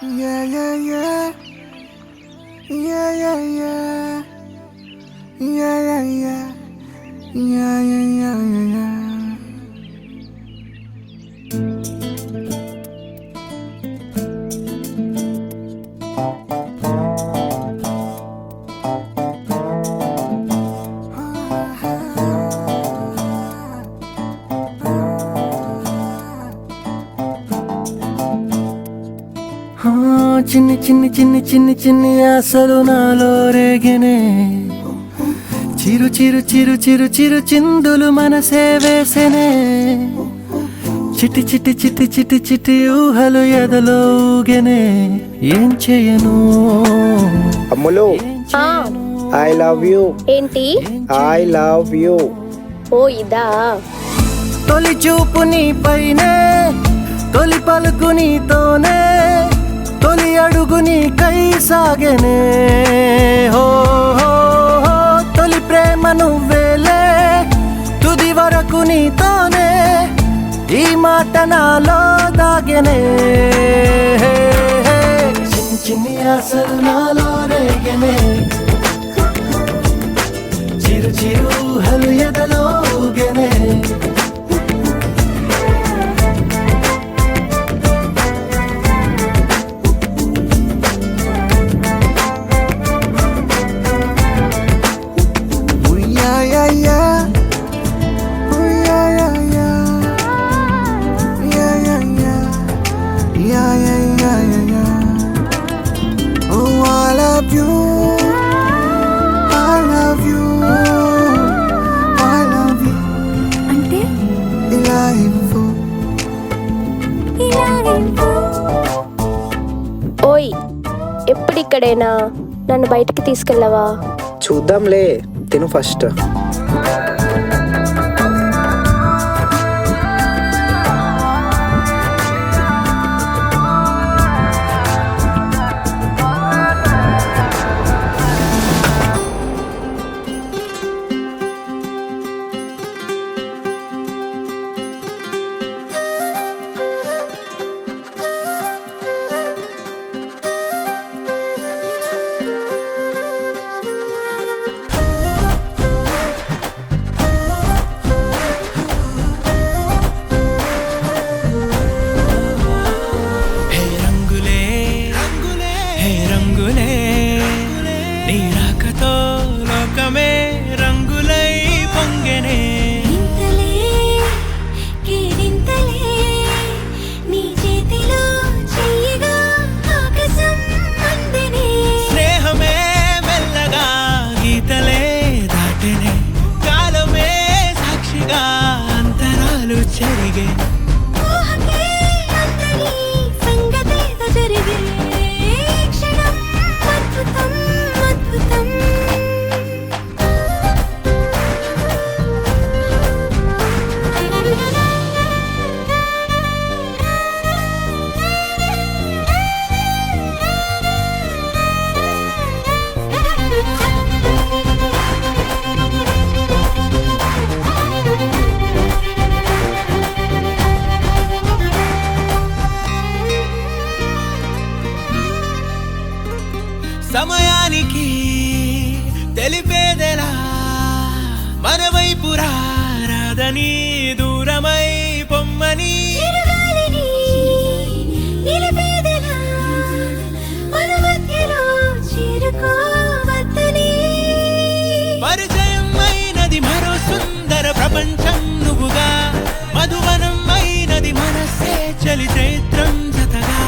Yeah, yeah, yeah. Yeah, yeah, yeah. Yeah, yeah, yeah. Yeah, yeah, yeah, yeah, yeah. చిన్ని చిన్ని చిన్ని చిన్ని చిన్ని ఆశలు నాలో రేగనే చిరు చిరు చిరు చిరు చిరు చిందులు మనసే వేసెనే చిటి చిటి చిటి చిటి చిటి ఊహలు ఎదలో ఊగెనే ఏం చేయను అమ్ములు ఆ, ఐ లవ్ యూ ఏంటి? ఐ లవ్ యూ ఓ ఇదా? తొలి చూపు నీ పైనే తొలి పలుకు నీతోనే తొలి అడుగు నీ కై సాగెనే హో హో హో తొలి ప్రేమ నువ్వేలే తుది వరకు నీతోనే ఈ మాట నాలో దాగెనే చిన్ని చిన్ని ఆశలు నాలో రేగెనే చిరు చిరు ఊహలు ఎదలో ఊగెనే అంటే ఓయ్, ఎప్పుడిక్కడేనా? నన్ను బయటికి తీసుకెళ్ళవా? చూద్దాంలే, తిను ఫస్ట్. నీ రాకతో లోకమే రంగులై పొంగెనే స్నేహమే మెల్లగా గీతలే దాటెనే కాలమే సాక్షిగా అంతరాలు చెరిగే సమయానికి తెలిపేదెలా మన వైపు రాదని దూరమై పొమ్మని పరిచయం అయినది మరో సుందర ప్రపంచం నువ్వుగా మధువనం అయినది మనసే చలి చైత్రం జతగా